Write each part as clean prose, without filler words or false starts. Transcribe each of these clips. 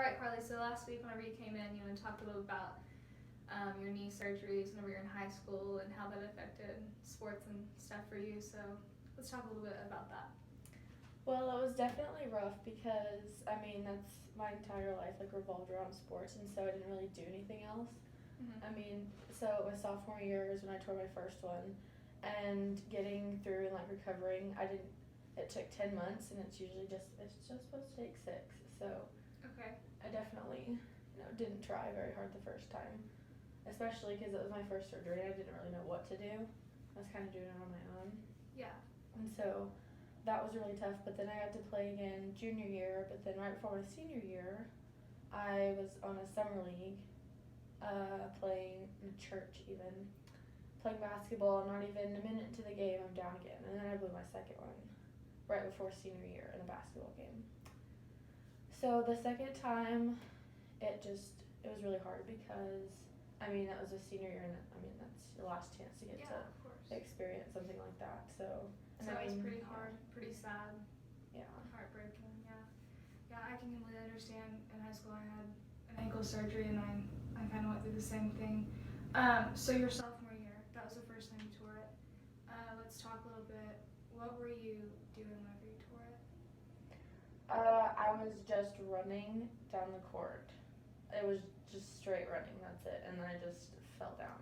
right, Carly. So last week, whenever you came in, talked a little about your knee surgeries whenever you're in high school and how that affected sports and stuff for you. So let's talk a little bit about that. Well, it was definitely rough because, that's my entire life, revolved around sports, and so I didn't really do anything else. Mm-hmm. So my sophomore year is when I tore my first one, and getting through and, recovering, it took 10 months, and it's just supposed to take 6, so Okay. I definitely, didn't try very hard the first time, especially because it was my first surgery, and I didn't really know what to do. I was kind of doing it on my own. Yeah. And so that was really tough, but then I got to play again junior year, but then right before my senior year, I was on a summer league, playing in a church even, playing basketball, not even a minute into the game, I'm down again, and then I blew my second one right before senior year in a basketball game. So the second time, it was really hard because, that was a senior year, and that's your last chance to get Yeah, to of course. experience something like that, so. So it's pretty hard, pretty sad, Yeah. heartbreaking, yeah. Yeah, I can completely understand. In high school I had an ankle surgery and I kind of went through the same thing. So your sophomore year, that was the first time you tore it. Let's talk a little bit. What were you doing whenever you tore it? I was just running down the court. It was just straight running, that's it, and then I just fell down.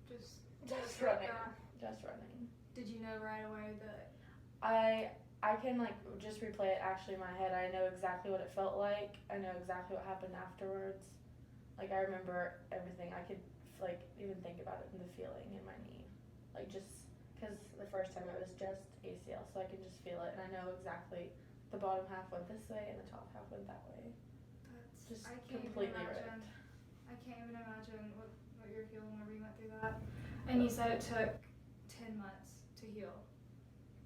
Just running. that. Just running. Did you know right away that? I can just replay it actually in my head. I know exactly what it felt like. I know exactly what happened afterwards. I remember everything. I could even think about it and the feeling in my knee. Just because the first time it was just ACL, so I can just feel it and I know exactly the bottom half went this way and the top half went that way. That's Just I can't completely even imagine. ripped. I can't even imagine what you're feeling whenever you went through that. And you said it took 10 months to heal.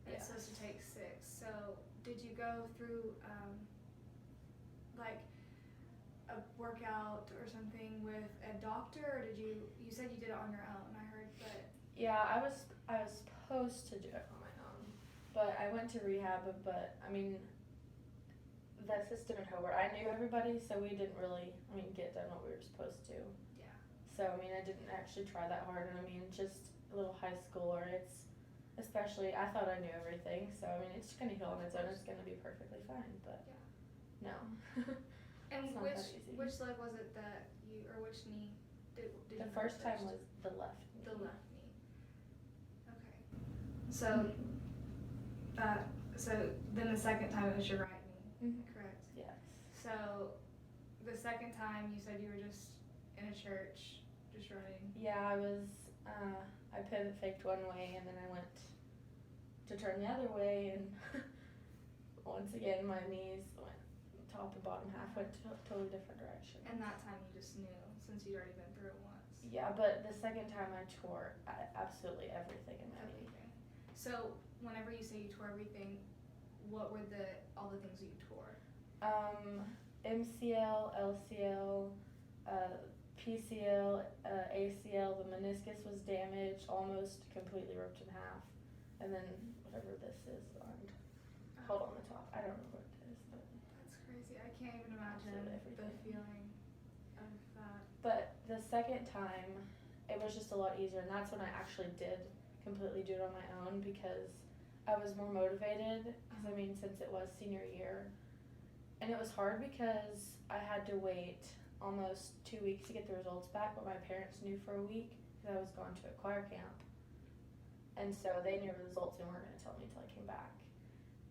And it's supposed to take 6. So did you go through a workout or something with a doctor, or did you said you did it on your own, I heard, but. Yeah, I was supposed to do it on my own, but I went to rehab, but the system in Hobart, I knew everybody, so we didn't really, get done what we were supposed to. Yeah. So, I didn't actually try that hard, and just a little high schooler, especially, I thought I knew everything, so, it's gonna heal on its own, it's gonna be perfectly fine, but yeah. No. And it's not that easy. which leg was it that or which knee did you The first time was the left knee. The left knee. Okay. So, so then the second time it was your right knee, correct? Yes. So, the second time you said you were just in a church, just running. Yeah, I was, I pivot faked one way and then I went to turn the other way and once again my knees went, top and bottom half went totally different directions. And that time you just knew, since you'd already been through it once. Yeah, but the second time I tore absolutely everything in my knee. So, whenever you say you tore everything, what were all the things that you tore? MCL, LCL, PCL, ACL, the meniscus was damaged, almost completely ripped in half. And then whatever this is hold on the top. I don't know what it is, but that's crazy. I can't even imagine the feeling of that. But the second time, it was just a lot easier, and that's when I actually did completely do it on my own because I was more motivated. Because since it was senior year, and it was hard because I had to wait almost 2 weeks to get the results back, but my parents knew for a week because I was going to a choir camp, and so they knew the results and weren't going to tell me until I came back.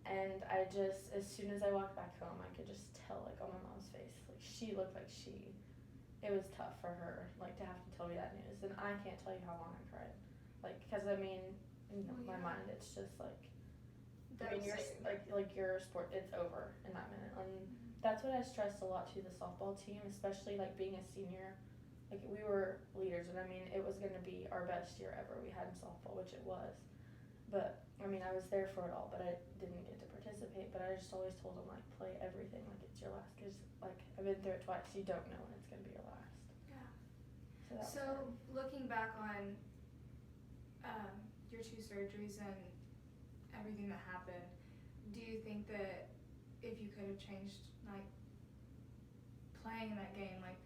And I just, as soon as I walked back home, I could just tell, on my mom's face, she looked like it was tough for her, to have to tell me that news. And I can't tell you how long I cried. Because, in my mind, it's just, your sport, it's over in that minute. And that's what I stressed a lot to the softball team, especially, being a senior. We were leaders, and, it was going to be our best year ever we had in softball, which it was. But, I was there for it all, but I didn't get to participate. But I just always told them, play everything it's your last. Because, I've been through it twice. You don't know when it's going to be your last. Yeah. So looking back on your 2 surgeries and everything that happened, do you think that if you could have changed, playing in that game, like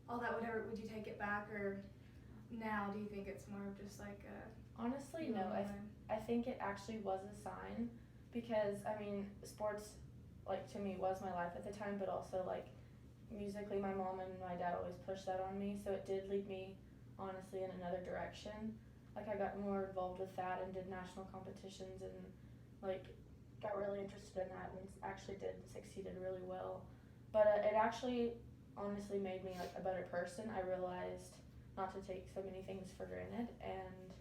all that, whatever, would you take it back, or now do you think it's more of just like a Honestly, no. I think it actually was a sign because, I mean, sports, like, to me was my life at the time, but also, like, musically my mom and my dad always pushed that on me, so it did lead me, honestly, in another direction. Like, I got more involved with that and did national competitions and, like, got really interested in that and actually succeeded really well. But it actually, honestly, made me, like, a better person. I realized not to take so many things for granted and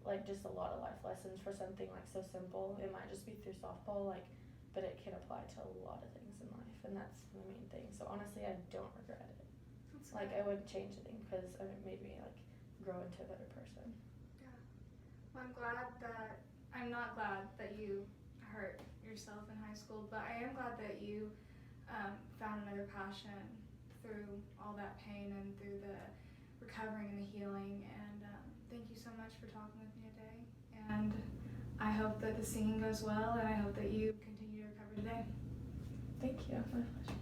like just a lot of life lessons for something like so simple. It might just be through softball, like, but it can apply to a lot of things in life, and that's the main thing. So honestly, I don't regret it. That's Like, good. I wouldn't change a thing because it made me like grow into a better person. Yeah. Well, I'm not glad that you hurt yourself in high school, but I am glad that you found another passion through all that pain and through the recovering and the healing. And thank you so much for talking with me today. And I hope that the singing goes well, and I hope that you continue to recover today. Thank you. My pleasure.